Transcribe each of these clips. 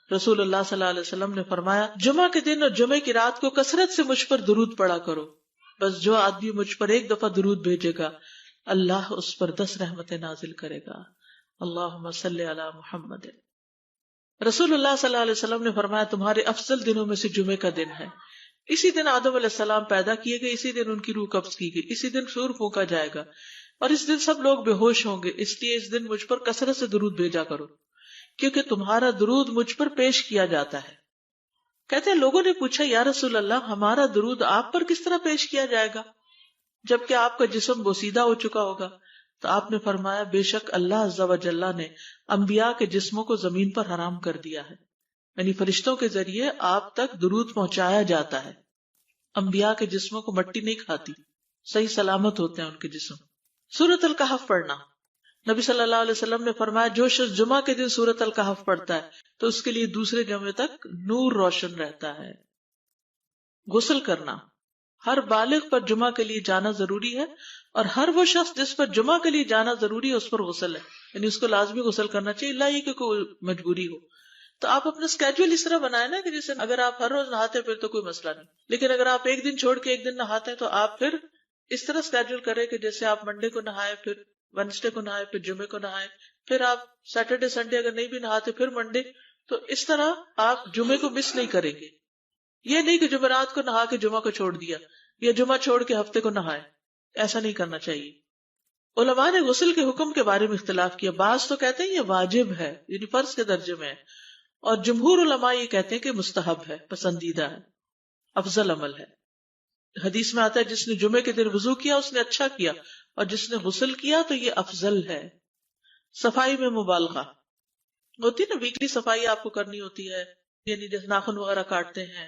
رسول اللہ صلی اللہ علیہ وسلم نے فرمایا جمعہ کے دن اور جمعے کی رات کو کثرت سے مجھ پر درود پڑا کرو، بس جو آدمی مجھ پر ایک دفعہ درود بھیجے گا اللہ اس پر 10 رحمتیں نازل کرے گا۔ اللہم صلی علی محمد۔ رسول اللہ صلی اللہ علیہ وسلم نے فرمایا تمہارے افضل دنوں میں سے جمعے کا دن ہے، اسی دن آدم علیہ السلام پیدا کیے گئے، اسی دن ان کی روح قبض کی گئی، اسی دن سور پھونکا جائے گا اور اس دن سب لوگ بے ہوش ہوں گے، اس لیے اس دن مجھ پر کثرت سے درود بھیجا کرو کیونکہ تمہارا درود مجھ پر پیش کیا جاتا ہے۔ کہتے ہیں لوگوں نے پوچھا یا رسول اللہ ہمارا درود آپ پر کس طرح پیش کیا جائے گا جبکہ آپ کا جسم بوسیدہ ہو چکا ہوگا؟ تو آپ نے فرمایا بے شک اللہ عز و جل نے انبیاء کے جسموں کو زمین پر حرام کر دیا ہے، یعنی فرشتوں کے ذریعے آپ تک درود پہنچایا جاتا ہے۔ انبیاء کے جسموں کو مٹی نہیں کھاتی، صحیح سلامت ہوتے ہیں ان کے جسم۔ سورۃ الکہف پڑھنا، نبی صلی اللہ علیہ وسلم نے فرمایا جو شخص جمعہ کے دن سورۃ الکہف پڑھتا ہے تو اس کے لیے دوسرے جمعے تک نور روشن رہتا ہے۔ غسل کرنا، ہر بالغ پر جمعہ کے لیے جانا ضروری ہے اور ہر وہ شخص جس پر جمعہ کے لیے جانا ضروری ہے اس پر غسل ہے، یعنی اس کو لازمی غسل کرنا چاہیے، اللہ یہ کہ کوئی مجبوری ہو۔ تو آپ اپنا اسکیجول اس طرح بنائیں نا کہ جیسے اگر آپ ہر روز نہاتے ہیں پھر تو کوئی مسئلہ نہیں، لیکن اگر آپ ایک دن چھوڑ کے ایک دن نہاتے ہیں تو آپ پھر اس طرح اسکیجول کریں کہ جیسے آپ منڈے کو نہائے، پھر وینسڈے کو نہائے، پھر جمعے کو نہائے، پھر آپ سیٹرڈے سنڈے اگر نہیں بھی نہاتے پھر منڈے، تو اس طرح آپ جمعے کو مس نہیں کریں گے۔ یہ نہیں کہ جمعرات کو نہا کے جمعہ کو چھوڑ دیا یا جمعہ چھوڑ کے ہفتے کو نہائے، ایسا نہیں کرنا چاہیے۔ علماء نے غسل کے حکم کے بارے میں اختلاف کیا، بعض تو کہتے ہیں یہ واجب ہے یعنی فرض کے درجے میں ہے، اور جمہور علماء یہ کہتے ہیں کہ مستحب ہے، پسندیدہ ہے، افضل عمل ہے۔ حدیث میں آتا ہے جس نے جمعے کے دن وضو کیا اس نے اچھا کیا اور جس نے غسل کیا تو یہ افضل ہے۔ صفائی میں مبالغہ ہوتی نا، ویکلی صفائی آپ کو کرنی ہوتی ہے، یعنی جیسے ناخن وغیرہ کاٹتے ہیں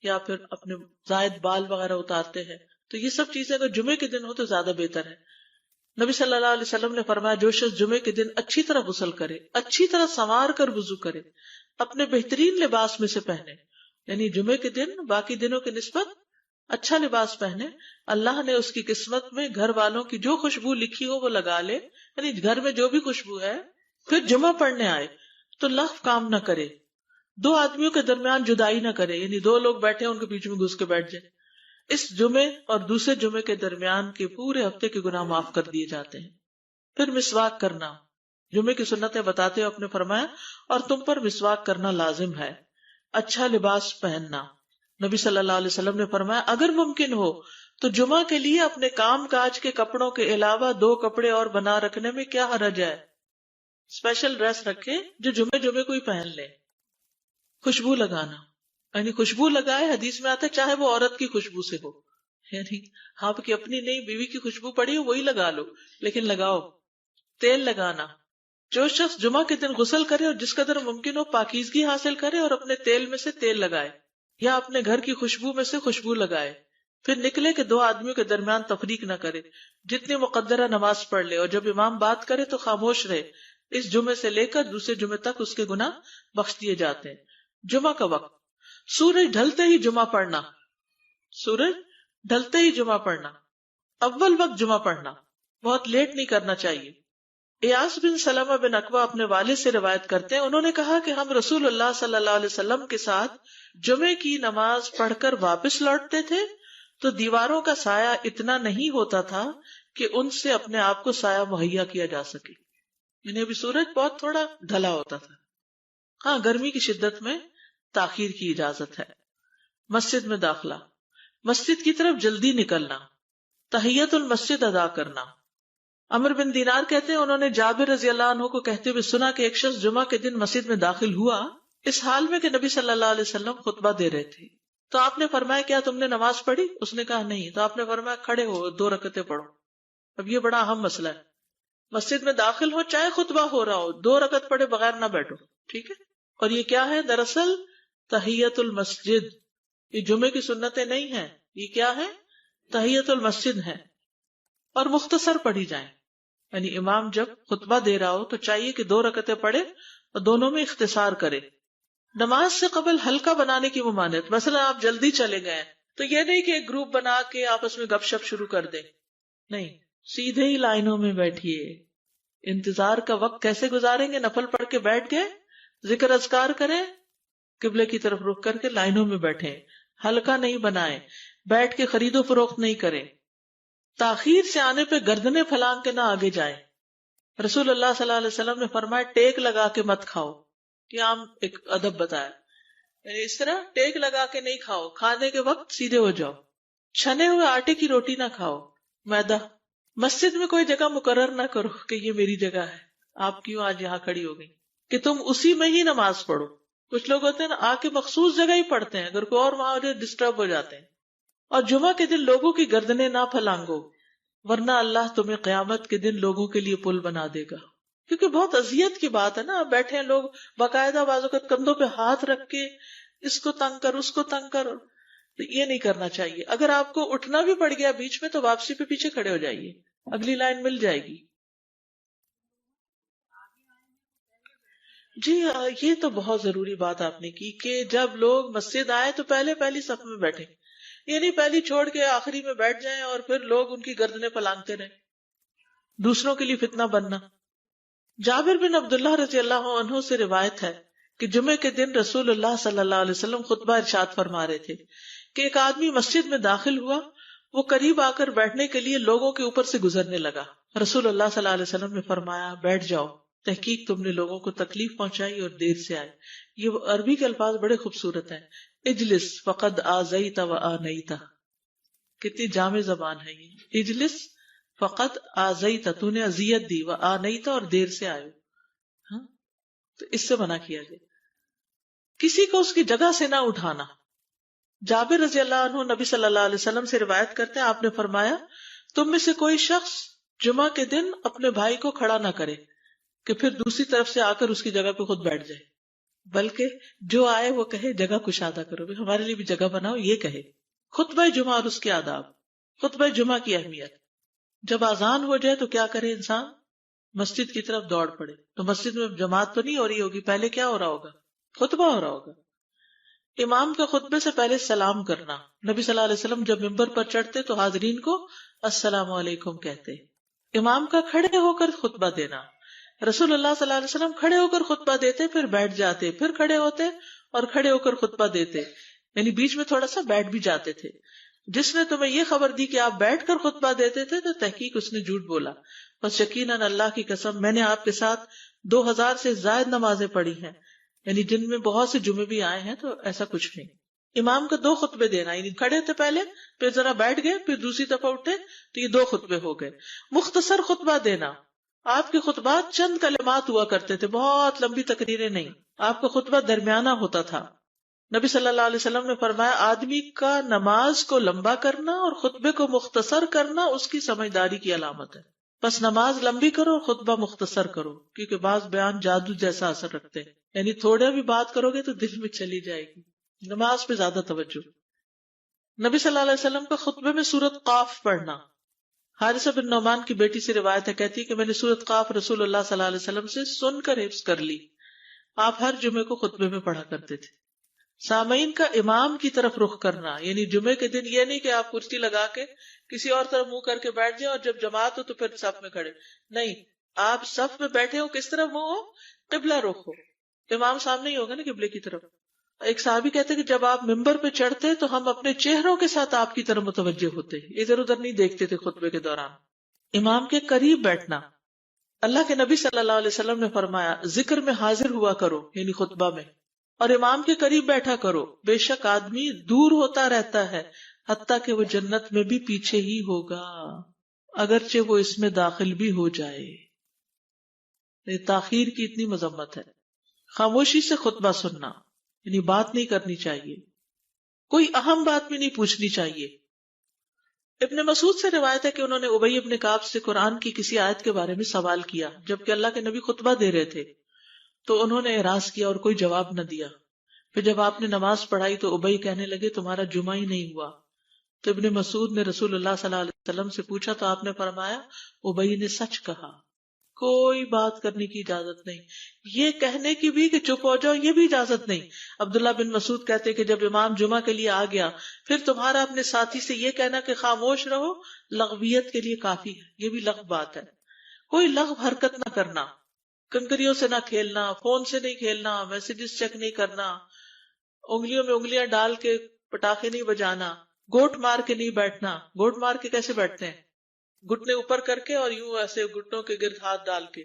یا پھر اپنے زائد بال وغیرہ اتارتے ہیں، تو یہ سب چیزیں اگر جمعے کے دن ہو تو زیادہ بہتر ہے۔ نبی صلی اللہ علیہ وسلم نے فرمایا جو شخص جمعے کے دن اچھی طرح غسل کرے، اچھی طرح سنوار کر وضو کرے، اپنے بہترین لباس میں سے پہنے، یعنی جمعے کے دن باقی دنوں کی نسبت اچھا لباس پہنے، اللہ نے اس کی قسمت میں گھر والوں کی جو خوشبو لکھی ہو وہ لگا لے، یعنی گھر میں جو بھی خوشبو ہے، پھر جمعہ پڑھنے آئے تو لغو کام نہ کرے، 2 آدمیوں کے درمیان جدائی نہ کرے، یعنی 2 لوگ بیٹھے ان کے بیچ میں گھس کے بیٹھ جائے۔ اس جمعے اور دوسرے جمعے کے درمیان کے پورے ہفتے کے گناہ معاف کر دیے جاتے ہیں۔ پھر مسواک کرنا، جمعے کی سنتیں بتاتے ہوئے آپ نے فرمایا اور تم پر مسواک کرنا لازم ہے۔ اچھا لباس پہننا، نبی صلی اللہ علیہ وسلم نے فرمایا اگر ممکن ہو تو جمعہ کے لیے اپنے کام کاج کے کپڑوں کے علاوہ 2 کپڑے اور بنا رکھنے میں کیا حرج ہے، اسپیشل ڈریس رکھے جو جمعے کو ہی پہن لے۔ خوشبو لگانا، یعنی خوشبو لگائے، حدیث میں آتا ہے چاہے وہ عورت کی خوشبو سے ہو، یعنی آپ کی اپنی نہیں، بیوی کی خوشبو پڑی ہو وہی لگا لو لیکن لگاؤ۔ تیل لگانا، جو شخص جمعہ کے دن غسل کرے اور جس قدر ممکن ہو پاکیزگی حاصل کرے اور اپنے تیل میں سے تیل لگائے یا اپنے گھر کی خوشبو میں سے خوشبو لگائے، پھر نکلے کہ 2 آدمیوں کے درمیان تفریق نہ کرے، جتنی مقدرہ نماز پڑھ لے اور جب امام بات کرے تو خاموش رہے، اس جمعے سے لے کر دوسرے جمعے تک اس کے گناہ بخش دیے جاتے ہیں۔ جمعہ کا وقت، سورج ڈھلتے ہی جمعہ پڑھنا، سورج ڈھلتے ہی جمعہ پڑھنا، اول وقت جمعہ پڑھنا، بہت لیٹ نہیں کرنا چاہیے۔ ایاس بن سلمہ بن عقبہ اپنے والد سے روایت کرتے ہیں، انہوں نے کہا کہ ہم رسول اللہ صلی اللہ علیہ وسلم کے ساتھ جمعے کی نماز پڑھ کر واپس لوٹتے تھے تو دیواروں کا سایہ اتنا نہیں ہوتا تھا کہ ان سے اپنے آپ کو سایہ مہیا کیا جا سکے، یعنی ابھی سورج بہت تھوڑا ڈھلا ہوتا تھا۔ ہاں گرمی کی شدت میں تاخیر کی اجازت ہے۔ مسجد میں داخلہ، مسجد کی طرف جلدی نکلنا، تحیت المسجد ادا کرنا۔ عمر بن دینار کہتے ہیں انہوں نے جابر رضی اللہ عنہ کو کہتے ہوئے سنا کہ ایک شخص جمعہ کے دن مسجد میں داخل ہوا اس حال میں کہ نبی صلی اللہ علیہ وسلم خطبہ دے رہے تھے، تو آپ نے فرمایا کیا تم نے نماز پڑھی؟ اس نے کہا نہیں، تو آپ نے فرمایا کھڑے ہو 2 رکعتیں پڑھو۔ اب یہ بڑا اہم مسئلہ ہے، مسجد میں داخل ہو چاہے خطبہ ہو رہا ہو 2 رکعت پڑھے بغیر نہ بیٹھو، ٹھیک ہے؟ اور یہ کیا ہے؟ دراصل تحیت المسجد، یہ جمعے کی سنتیں نہیں ہیں، یہ کیا ہے؟ تحیت المسجد ہے، اور مختصر پڑھی جائیں، یعنی امام جب خطبہ دے رہا ہو تو چاہیے کہ 2 رکعتیں پڑھے اور دونوں میں اختصار کرے۔ نماز سے قبل حلقہ بنانے کی ممانعت، مثلا آپ جلدی چلے گئے تو یہ نہیں کہ ایک گروپ بنا کے آپس میں گپ شپ شروع کر دیں، نہیں، سیدھے ہی لائنوں میں بیٹھیے۔ انتظار کا وقت کیسے گزاریں گے؟ نفل پڑھ کے بیٹھ گئے، ذکر اذکار کریں، قبلے کی طرف رخ کر کے لائنوں میں بیٹھیں، حلقہ نہیں بنائیں، بیٹھ کے خرید و فروخت نہیں کریں، تاخیر سے آنے پہ گردنیں پھلانگ کے نہ آگے جائیں۔ رسول اللہ صلی اللہ علیہ وسلم نے فرمایا ٹیک لگا کے مت کھاؤ، یہ عام ایک ادب بتایا، یعنی اس طرح ٹیک لگا کے نہیں کھاؤ، کھانے کے وقت سیدھے ہو جاؤ۔ چھنے ہوئے آٹے کی روٹی نہ کھاؤ، میدا۔ مسجد میں کوئی جگہ مقرر نہ کرو کہ یہ میری جگہ ہے، آپ کیوں آج یہاں کھڑی ہو گئی، کہ تم اسی میں ہی نماز پڑھو۔ کچھ لوگ ہوتے ہیں نا آ کے مخصوص جگہ ہی پڑھتے ہیں، اگر کوئی اور وہاں ڈسٹرب ہو جاتے ہیں۔ اور جمعہ کے دن لوگوں کی گردنیں نہ پھلانگو، ورنہ اللہ تمہیں قیامت کے دن لوگوں کے لیے پل بنا دے گا۔ کیونکہ بہت اذیت کی بات ہے نا، آپ بیٹھے ہیں لوگ باقاعدہ بازو کے کندھوں پہ ہاتھ رکھ کے اس کو تنگ کر اس کو تنگ کر، تو یہ نہیں کرنا چاہیے۔ اگر آپ کو اٹھنا بھی پڑ گیا بیچ میں تو واپسی پہ پیچھے کھڑے ہو جائیے، اگلی لائن مل جائے گی۔ جی یہ تو بہت ضروری بات آپ نے کی کہ جب لوگ مسجد آئے تو پہلی صف میں بیٹھے، یہ نہیں پہلی چھوڑ کے آخری میں بیٹھ جائیں اور پھر لوگ ان کی گردنیں پلانگتے رہیں، دوسروں کے لیے فتنہ بننا۔ جابر بن عبداللہ رضی اللہ عنہ سے روایت ہے کہ جمعے کے دن رسول اللہ صلی اللہ علیہ وسلم خطبہ ارشاد فرما رہے تھے کہ ایک آدمی مسجد میں داخل ہوا، وہ قریب آ کر بیٹھنے کے لیے لوگوں کے اوپر سے گزرنے لگا۔ رسول اللہ صلی اللہ علیہ وسلم نے فرمایا بیٹھ جاؤ، تحقیق تم نے لوگوں کو تکلیف پہنچائی اور دیر سے آئے۔ یہ عربی کے الفاظ بڑے خوبصورت ہیں، اجلس فقد آذیت و آنیت، کتنی جامع زبان ہے یہ۔ اجلس فقط آذیت، تو نے اذیت دی، و آنیت، اور دیر سے آئے، ہاں تو اس سے منع کیا گیا۔ کسی کو اس کی جگہ سے نہ اٹھانا۔ جابر رضی اللہ عنہ نبی صلی اللہ علیہ وسلم سے روایت کرتے ہیں، آپ نے فرمایا تم میں سے کوئی شخص جمعہ کے دن اپنے بھائی کو کھڑا نہ کرے کہ پھر دوسری طرف سے آ کر اس کی جگہ پہ خود بیٹھ جائے، بلکہ جو آئے وہ کہے جگہ کشادہ کرو، بھی ہمارے لیے بھی جگہ بناؤ، یہ کہے۔ خطبہ جمعہ اور اس کے آداب۔ خطبہ جمعہ کی اہمیت، جب اذان ہو جائے تو کیا کرے انسان؟ مسجد کی طرف دوڑ پڑے۔ تو مسجد میں جماعت تو نہیں ہو رہی ہوگی، پہلے کیا ہو رہا ہوگا؟ خطبہ ہو رہا ہوگا۔ امام کا خطبے سے پہلے سلام کرنا۔ نبی صلی اللہ علیہ وسلم جب ممبر پر چڑھتے تو حاضرین کو السلام علیکم کہتے۔ امام کا کھڑے ہو کر خطبہ دینا۔ رسول اللہ صلی اللہ علیہ وسلم کھڑے ہو کر خطبہ دیتے، پھر بیٹھ جاتے، پھر کھڑے ہوتے اور کھڑے ہو کر خطبہ دیتے، یعنی بیچ میں تھوڑا سا بیٹھ بھی جاتے تھے۔ جس نے تمہیں یہ خبر دی کہ آپ بیٹھ کر خطبہ دیتے تھے تو تحقیق اس نے جھوٹ بولا۔ بس یقیناً اللہ کی قسم میں نے آپ کے ساتھ 2000 سے زائد نمازیں پڑھی ہیں، یعنی جن میں بہت سے جمعے بھی آئے ہیں، تو ایسا کچھ نہیں۔ امام کا 2 خطبے دینا، یعنی کھڑے تھے پہلے، پھر ذرا بیٹھ گئے، پھر دوسری دفعہ اٹھے تو یہ 2 خطبے ہو گئے۔ مختصر خطبہ دینا۔ آپ کے خطبات چند کلمات ہوا کرتے تھے، بہت لمبی تقریریں نہیں۔ آپ کا خطبہ درمیانہ ہوتا تھا۔ نبی صلی اللہ علیہ وسلم نے فرمایا آدمی کا نماز کو لمبا کرنا اور خطبے کو مختصر کرنا اس کی سمجھداری کی علامت ہے۔ بس نماز لمبی کرو اور خطبہ مختصر کرو، کیونکہ بعض بیان جادو جیسا اثر رکھتے ہیں، یعنی تھوڑا بھی بات کرو گے تو دل میں چلی جائے گی۔ نماز پہ زیادہ توجہ۔ نبی صلی اللہ علیہ وسلم کا خطبے میں سورۃ قاف پڑھنا۔ حارثہ بن نعمان کی بیٹی سے روایت ہے، کہتی ہے کہ میں نے سورۃ قاف رسول اللہ صلی اللہ علیہ وسلم سے سن کر حفظ کر لی۔ آپ ہر جمعے کو خطبے میں پڑھا کرتے تھے۔ سامعین کا امام کی طرف رخ کرنا، یعنی جمعے کے دن یہ نہیں کہ آپ کرسی لگا کے کسی اور طرف منہ کر کے بیٹھ جائیں اور جب جماعت ہو تو پھر صف میں کھڑے، نہیں، آپ صف میں بیٹھے ہو، کس طرف منہ ہو؟ قبلہ رخ ہو، امام سامنے ہی ہوگا نا قبلے کی طرف۔ ایک صحابی کہتے کہ جب آپ ممبر پہ چڑھتے تو ہم اپنے چہروں کے ساتھ آپ کی طرف متوجہ ہوتے، ادھر ادھر نہیں دیکھتے تھے خطبے کے دوران۔ امام کے قریب بیٹھنا۔ اللہ کے نبی صلی اللہ علیہ وسلم نے فرمایا ذکر میں حاضر ہوا کرو، یعنی خطبہ میں، اور امام کے قریب بیٹھا کرو، بے شک آدمی دور ہوتا رہتا ہے حتیٰ کہ وہ جنت میں بھی پیچھے ہی ہوگا اگرچہ وہ اس میں داخل بھی ہو جائے۔ یہ تاخیر کی اتنی مذمت ہے۔ خاموشی سے خطبہ سننا، یعنی بات نہیں کرنی چاہیے، کوئی اہم بات بھی نہیں پوچھنی چاہیے۔ ابن مسعود سے روایت ہے کہ انہوں نے ابی ابن کعب سے قرآن کی کسی آیت کے بارے میں سوال کیا جبکہ اللہ کے نبی خطبہ دے رہے تھے، تو انہوں نے اعراض کیا اور کوئی جواب نہ دیا۔ پھر جب آپ نے نماز پڑھائی تو ابی کہنے لگے تمہارا جمعہ ہی نہیں ہوا۔ تو ابن مسعود نے رسول اللہ صلی اللہ علیہ وسلم سے پوچھا تو آپ نے فرمایا ابی نے سچ کہا، کوئی بات کرنے کی اجازت نہیں، یہ کہنے کی بھی کہ چپ ہو جاؤ یہ بھی اجازت نہیں۔ عبداللہ بن مسعود کہتے کہ جب امام جمعہ کے لیے آ گیا پھر تمہارا اپنے ساتھی سے یہ کہنا کہ خاموش رہو لغویت کے لیے کافی ہے، یہ بھی لغو بات ہے۔ کوئی لغو حرکت نہ کرنا، کنکریوں سے نہ کھیلنا، فون سے نہیں کھیلنا، میسجز چیک نہیں کرنا، انگلیوں میں انگلیاں ڈال کے پٹاخے نہیں بجانا، گوٹ مار کے نہیں بیٹھنا. گوٹ مار کے کیسے بیٹھتے ہیں؟ گھٹنے اوپر کر کے اور یوں ایسے گھٹنوں کے گرد ہاتھ ڈال کے.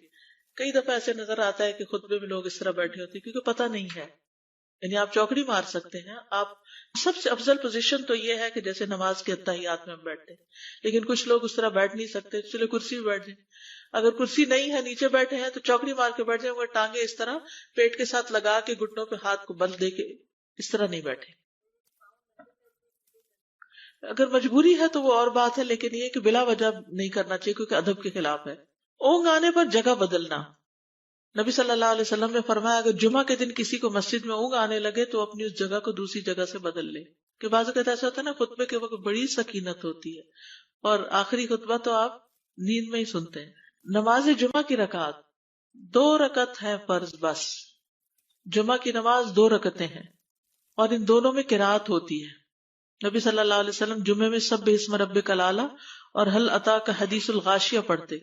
کئی دفعہ ایسے نظر آتا ہے کہ خطبے میں لوگ اس طرح بیٹھے ہوتے ہیں کیونکہ پتہ نہیں ہے. یعنی آپ چوکڑی مار سکتے ہیں. آپ سب سے افضل پوزیشن تو یہ ہے کہ جیسے نماز کے اتحیات میں ہم بیٹھتے ہیں، لیکن کچھ لوگ اس طرح بیٹھ نہیں سکتے، اس لیے کرسی میں بیٹھ جائیں. اگر کرسی نہیں ہے، نیچے بیٹھے ہیں تو چوکڑی مار کے بیٹھ جائیں، مگر ٹانگیں اس طرح پیٹ کے ساتھ لگا کے گھٹنوں پہ ہاتھ کو بل دے کے اس طرح نہیں بیٹھے. اگر مجبوری ہے تو وہ اور بات ہے، لیکن یہ کہ بلا وجہ نہیں کرنا چاہیے کیونکہ ادب کے خلاف ہے. اونگ آنے پر جگہ بدلنا. نبی صلی اللہ علیہ وسلم نے فرمایا اگر جمعہ کے دن کسی کو مسجد میں اونگ آنے لگے تو اپنی اس جگہ کو دوسری جگہ سے بدل لے. کہ بعض اوقات ایسا ہوتا ہے نا، خطبے کے وقت بڑی سکینت ہوتی ہے اور آخری خطبہ تو آپ نیند میں ہی سنتے ہیں. نماز جمعہ کی رکعت 2 رکعت ہے فرض بس. جمعہ کی نماز 2 رکعتیں ہیں اور ان دونوں میں قرات ہوتی ہے. نبی صلی اللہ علیہ وسلم جمعے میں سبح اسم ربک الاعلی اور هل اتاک حدیث الغاشیہ پڑھتے.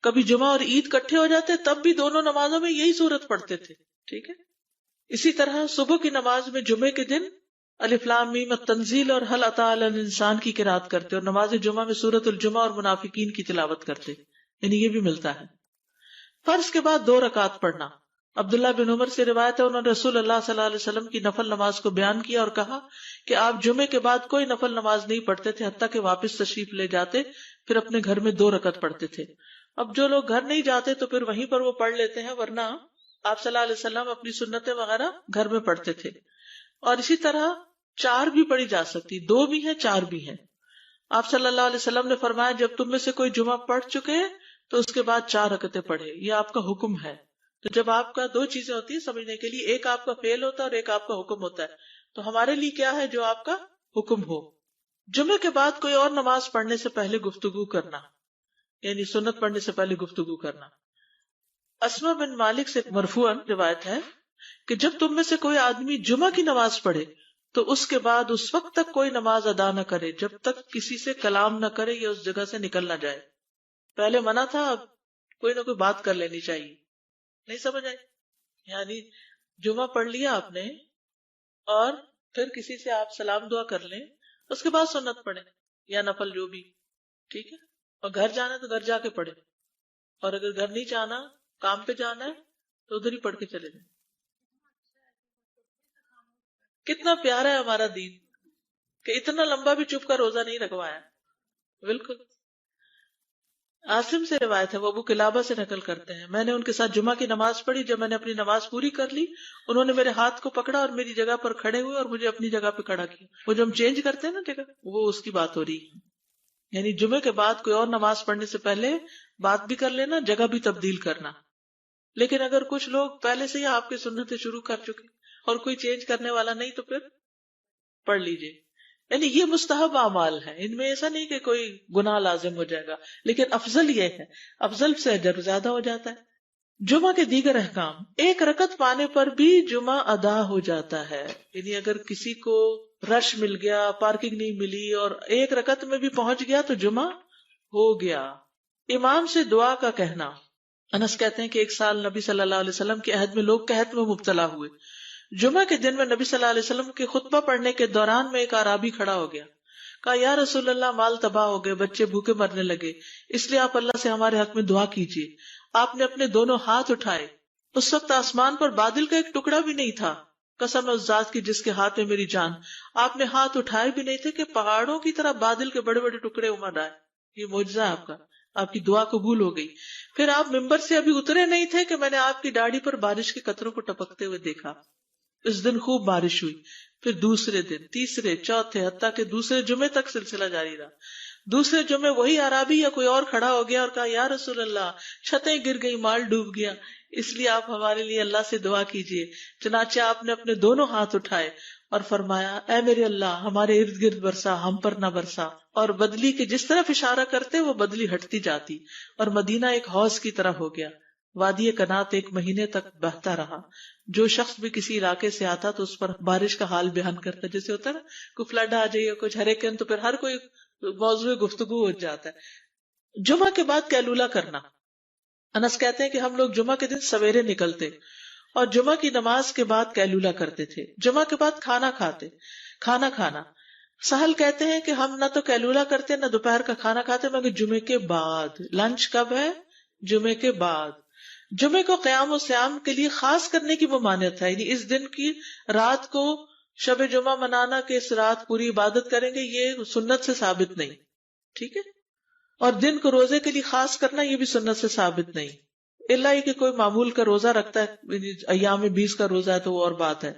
کبھی جمعہ اور عید کٹھے ہو جاتے تب بھی دونوں نمازوں میں یہی سورت پڑھتے تھے. ٹھیک ہے. اسی طرح صبح کی نماز میں جمعے کے دن الف لام میم التنزیل اور هل اتى علی الانسان کی قرات کرتے اور نماز جمعہ میں سورۃ الجمعہ اور منافقین کی تلاوت کرتے. یعنی یہ بھی ملتا ہے. فرض کے بعد 2 رکعت پڑھنا. عبداللہ بن عمر سے روایت ہے انہوں نے رسول اللہ صلی اللہ علیہ وسلم کی نفل نماز کو بیان کیا اور کہا کہ آپ جمعے کے بعد کوئی نفل نماز نہیں پڑھتے تھے حتیٰ کہ واپس تشریف لے جاتے پھر اپنے گھر میں 2 رکعت پڑھتے تھے. اب جو لوگ گھر نہیں جاتے تو پھر وہیں پر وہ پڑھ لیتے ہیں، ورنہ آپ صلی اللہ علیہ وسلم اپنی سنتیں وغیرہ گھر میں پڑھتے تھے. اور اسی طرح 4 بھی پڑھی جا سکتی، 2 بھی ہیں 4 بھی ہیں. آپ صلی اللہ علیہ وسلم نے فرمایا جب تم میں سے کوئی جمعہ پڑھ چکے تو اس کے بعد 4 رکعتیں پڑھے. یہ آپ کا حکم ہے. تو جب آپ کا 2 چیزیں ہوتی ہیں سمجھنے کے لیے، ایک آپ کا فعل ہوتا ہے اور ایک آپ کا حکم ہوتا ہے. تو ہمارے لیے کیا ہے جو آپ کا حکم ہو. جمعے کے بعد کوئی اور نماز پڑھنے سے پہلے گفتگو کرنا، یعنی سنت پڑھنے سے پہلے گفتگو کرنا. اسما بن مالک سے مرفوعاً روایت ہے کہ جب تم میں سے کوئی آدمی جمعہ کی نماز پڑھے تو اس کے بعد اس وقت تک کوئی نماز ادا نہ کرے جب تک کسی سے کلام نہ کرے یا اس جگہ سے نکل نہ جائے. پہلے منع تھا، اب کوئی نہ کوئی بات کر لینی چاہیے. نہیں سمجھ آئی؟ یعنی جمعہ پڑھ لیا آپ نے اور پھر کسی سے آپ سلام دعا کر لیں، اس کے بعد سنت پڑھیں یا نفل جو بھی. ٹھیک ہے. اور گھر جانا ہے تو گھر جا کے پڑھیں، اور اگر گھر نہیں جانا کام پہ جانا ہے تو ادھر ہی پڑھ کے چلے جائیں. کتنا پیارا ہے ہمارا دین کہ اتنا لمبا بھی چپ کا روزہ نہیں رکھوایا. بالکل. عاصم سے روایت ہے، وہ ابو قلابہ سے نقل کرتے ہیں میں نے ان کے ساتھ جمعہ کی نماز پڑھی. جب میں نے اپنی نماز پوری کر لی انہوں نے میرے ہاتھ کو پکڑا اور میری جگہ پر کھڑے ہوئے اور مجھے اپنی جگہ پہ کھڑا کیا. وہ جو ہم چینج کرتے ہیں نا جگہ، وہ اس کی بات ہو رہی ہے. یعنی جمعے کے بعد کوئی اور نماز پڑھنے سے پہلے بات بھی کر لینا، جگہ بھی تبدیل کرنا. لیکن اگر کچھ لوگ پہلے سے ہی آپ کی سنتیں شروع کر چکے اور کوئی چینج کرنے والا نہیں تو پھر پڑھ لیجئے. یعنی یہ مستحب اعمال ہے، ان میں ایسا نہیں کہ کوئی گناہ لازم ہو جائے گا، لیکن افضل یہ ہے، افضل سے اجر زیادہ ہو جاتا ہے. جمعہ کے دیگر احکام. 1 رکعت پانے پر بھی جمعہ ادا ہو جاتا ہے. یعنی اگر کسی کو رش مل گیا، پارکنگ نہیں ملی اور 1 رکعت میں بھی پہنچ گیا تو جمعہ ہو گیا. امام سے دعا کا کہنا. انس کہتے ہیں کہ ایک سال نبی صلی اللہ علیہ وسلم کے عہد میں لوگ قحط میں مبتلا ہوئے. جمعہ کے دن میں نبی صلی اللہ علیہ وسلم کے خطبہ پڑھنے کے دوران میں ایک اعرابی کھڑا ہو گیا. کہا یا رسول اللہ، مال تباہ ہو گئے، بچے بھوکے مرنے لگے، اس لیے آپ اللہ سے ہمارے حق میں دعا کیجیے. آپ نے اپنے دونوں ہاتھ اٹھائے. اس وقت آسمان پر بادل کا ایک ٹکڑا بھی نہیں تھا. قسم اس ذات کی جس کے ہاتھ میں میری جان، آپ نے ہاتھ اٹھائے بھی نہیں تھے کہ پہاڑوں کی طرح بادل کے بڑے بڑے ٹکڑے امڑ آئے. یہ معجزہ ہے آپ کا، آپ کی دعا قبول ہو گئی. پھر آپ ممبر سے ابھی اترے نہیں تھے کہ میں نے آپ کی داڑھی پر بارش کے قطروں کو ٹپکتے ہوئے دیکھا. اس دن خوب بارش ہوئی. پھر دوسرے دن، تیسرے، چوتھے، حتیٰ کہ دوسرے جمعے تک سلسلہ جاری رہا. دوسرے جمعے وہی عرابی یا کوئی اور کھڑا ہو گیا اور کہا یا رسول اللہ، چھتیں گر گئی، مال ڈوب گیا، اس لیے آپ ہمارے لیے اللہ سے دعا کیجیے. چنانچہ آپ نے اپنے دونوں ہاتھ اٹھائے اور فرمایا اے میرے اللہ، ہمارے ارد گرد برسا، ہم پر نہ برسا. اور بدلی کے جس طرف اشارہ کرتے وہ بدلی ہٹتی جاتی اور مدینہ ایک حوض کی طرح ہو گیا. وادی کنات 1 مہینے تک بہتا رہا. جو شخص بھی کسی علاقے سے آتا تو اس پر بارش کا حال بیان کرتا. جیسے ہوتا ہے نا کوئی فلڈ آ جائے، کچھ ہریکن، تو پھر ہر کوئی موضوع گفتگو ہو جاتا ہے. جمعہ کے بعد قیلولہ کرنا. انس کہتے ہیں کہ ہم لوگ جمعہ کے دن سویرے نکلتے اور جمعہ کی نماز کے بعد قیلولہ کرتے تھے، جمعہ کے بعد کھانا کھانا. سہل کہتے ہیں کہ ہم نہ تو قیلولہ کرتے نہ دوپہر کا کھانا کھاتے مگر جمعے کے بعد. لنچ کب ہے؟ جمعے کے بعد. جمعے کو قیام و سیام کے لیے خاص کرنے کی ممانعت ہے، یعنی اس دن کی رات کو شب جمعہ منانا کہ اس رات پوری عبادت کریں گے، یہ سنت سے ثابت نہیں. ٹھیک ہے. اور دن کو روزے کے لیے خاص کرنا یہ بھی سنت سے ثابت نہیں، الا یہ کہ کوئی معمول کا روزہ رکھتا ہے، ایام 20 کا روزہ ہے تو وہ اور بات ہے.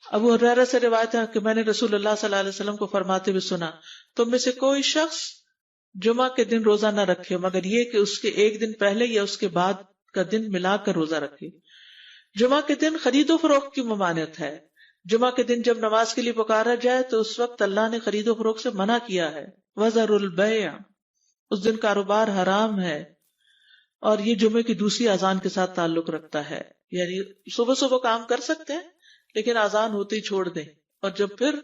ابو ہریرہ سے روایت ہے کہ میں نے رسول اللہ صلی اللہ علیہ وسلم کو فرماتے ہوئے سنا، تم میں سے کوئی شخص جمعہ کے دن روزہ نہ رکھے مگر یہ کہ اس کے ایک دن پہلے یا اس کے بعد کا دن ملا کر روزہ رکھے. جمعہ کے دن خرید و فروخت کی ممانعت ہے. جمعہ کے دن جب نماز کے لیے پکارا جائے تو اس وقت اللہ نے خرید و فروخت سے منع کیا ہے. وَذَرُوا الْبَيْعَ، اس دن کاروبار حرام ہے. اور یہ جمعے کی دوسری اذان کے ساتھ تعلق رکھتا ہے، یعنی صبح صبح کام کر سکتے ہیں لیکن اذان ہوتے ہی چھوڑ دیں، اور جب پھر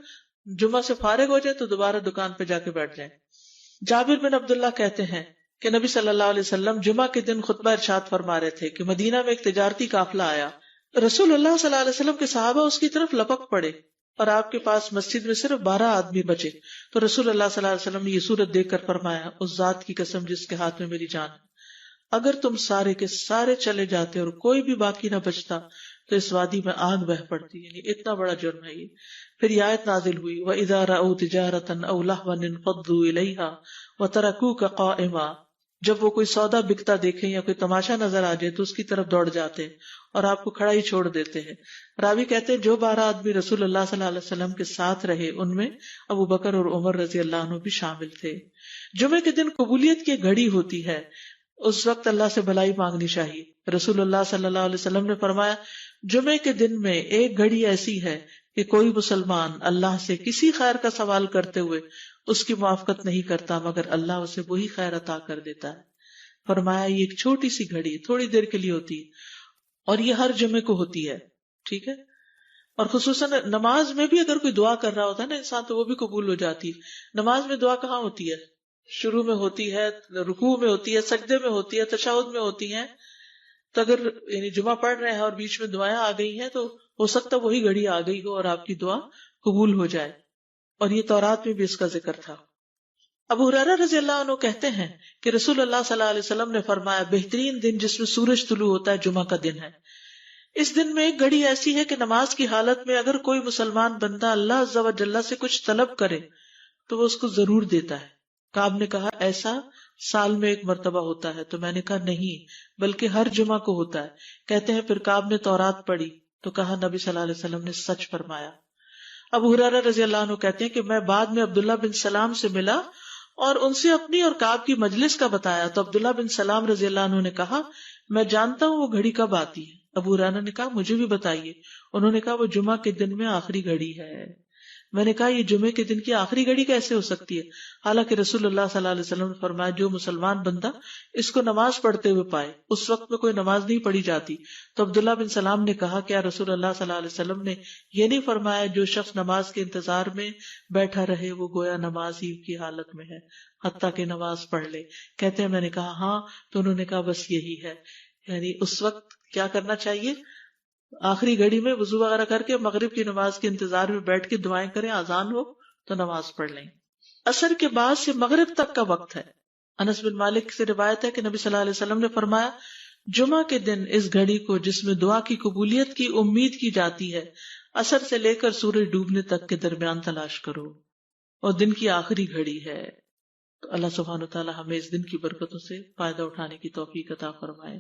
جمعہ سے فارغ ہو جائے تو دوبارہ دکان پہ جا کے بیٹھ جائیں. جابر بن عبداللہ کہتے ہیں کہ نبی صلی اللہ علیہ وسلم جمعہ کے دن خطبہ ارشاد فرما رہے تھے کہ مدینہ میں ایک تجارتی قافلہ آیا. رسول اللہ صلی اللہ علیہ وسلم کے صحابہ اس کی طرف لپک پڑے اور آپ کے پاس مسجد میں صرف 12 آدمی بچے. تو رسول اللہ صلی اللہ علیہ وسلم نے یہ صورت دیکھ کر فرمایا، اس ذات کی قسم جس کے ہاتھ میں میری جان ہے، اگر تم سارے کے سارے چلے جاتے اور کوئی بھی باقی نہ بچتا تو اس وادی میں آگ بہہ پڑتی. یعنی اتنا بڑا جرم ہے یہ. پھر یہ آیت نازل ہوئی، وَإِذَا رَأَوْا تِجَارَةً أَوْ لَهْوًا انفضوا إِلَيْهَا وَتَرَكُوكَ قَائِمًا، جب وہ کوئی سودا بکتا دیکھیں یا کوئی تماشا نظر آ جائے تو اس کی طرف دوڑ جاتے اور آپ کو کھڑا ہی چھوڑ دیتے ہیں. راوی کہتے ہیں جو 12 آدمی رسول اللہ صلی اللہ علیہ وسلم کے ساتھ رہے ان میں ابو بکر اور عمر رضی اللہ عنہ بھی شامل تھے. جمعے کے دن قبولیت کی گھڑی ہوتی ہے، اس وقت اللہ سے بھلائی مانگنی چاہیے. رسول اللہ صلی اللہ علیہ وسلم نے فرمایا، جمعے کے دن میں ایک گھڑی ایسی ہے کہ کوئی مسلمان اللہ سے کسی خیر کا سوال کرتے ہوئے اس کی موافقت نہیں کرتا مگر اللہ اسے وہی خیر عطا کر دیتا ہے. فرمایا یہ ایک چھوٹی سی گھڑی تھوڑی دیر کے لیے ہوتی ہے اور یہ ہر جمعے کو ہوتی ہے. ٹھیک ہے. اور خصوصاً نماز میں بھی اگر کوئی دعا کر رہا ہوتا ہے نا انسان تو وہ بھی قبول ہو جاتی ہے. نماز میں دعا کہاں ہوتی ہے؟ شروع میں ہوتی ہے، رکوع میں ہوتی ہے، سجدے میں ہوتی ہے، تشہد میں ہوتی ہیں. تو اگر یعنی جمعہ پڑھ رہے ہیں اور بیچ میں دعائیں آ گئی ہیں تو ہو سکتا وہی گھڑی آ گئی ہو اور آپ کی دعا قبول ہو جائے. اور یہ تورات میں بھی اس کا ذکر تھا. ابو ہریرہ رضی اللہ عنہ کہتے ہیں کہ رسول اللہ صلی اللہ علیہ وسلم نے فرمایا، بہترین دن جس میں سورج طلوع ہوتا ہے جمعہ کا دن ہے. اس دن میں ایک گھڑی ایسی ہے کہ نماز کی حالت میں اگر کوئی مسلمان بندہ اللہ عز و جل سے کچھ طلب کرے تو وہ اس کو ضرور دیتا ہے. کعب نے کہا ایسا سال میں ایک مرتبہ ہوتا ہے؟ تو میں نے کہا نہیں بلکہ ہر جمعہ کو ہوتا ہے. کہتے ہیں پھر کعب نے تورات پڑھی تو کہا نبی صلی اللہ علیہ وسلم نے سچ فرمایا. ابو ہریرہ رضی اللہ عنہ کہتے ہیں کہ میں بعد میں عبداللہ بن سلام سے ملا اور ان سے اپنی اور کعب کی مجلس کا بتایا تو عبداللہ بن سلام رضی اللہ عنہ نے کہا میں جانتا ہوں وہ گھڑی کب آتی ہے. ابو ہریرہ نے کہا مجھے بھی بتائیے. انہوں نے کہا وہ جمعہ کے دن میں آخری گھڑی ہے. میں نے کہا یہ جمعے کے دن کی آخری گھڑی کیسے ہو سکتی ہے؟ حالانکہ رسول اللہ صلی اللہ علیہ وسلم نے فرمایا جو مسلمان بندہ اس کو نماز پڑھتے ہوئے پائے. اس وقت میں کوئی نماز نہیں پڑھی جاتی. تو عبداللہ بن سلام نے کہا کیا رسول اللہ صلی اللہ علیہ وسلم نے یہ نہیں فرمایا جو شخص نماز کے انتظار میں بیٹھا رہے وہ گویا نماز ہی کی حالت میں ہے حتیٰ کہ نماز پڑھ لے؟ کہتے ہیں میں نے کہا ہاں. تو انہوں نے کہا بس یہی ہے، یعنی اس وقت کیا کرنا چاہیے؟ آخری گھڑی میں وضو وغیرہ کر کے مغرب کی نماز کے انتظار میں بیٹھ کے دعائیں کریں، اذان ہو تو نماز پڑھ لیں. عصر کے بعد سے مغرب تک کا وقت ہے. انس بن مالک سے روایت ہے کہ نبی صلی اللہ علیہ وسلم نے فرمایا جمعہ کے دن اس گھڑی کو جس میں دعا کی قبولیت کی امید کی جاتی ہے عصر سے لے کر سورج ڈوبنے تک کے درمیان تلاش کرو اور دن کی آخری گھڑی ہے. تو اللہ سبحانہ وتعالی ہمیں اس دن کی برکتوں سے فائدہ اٹھانے کی توفیق عطا فرمائے.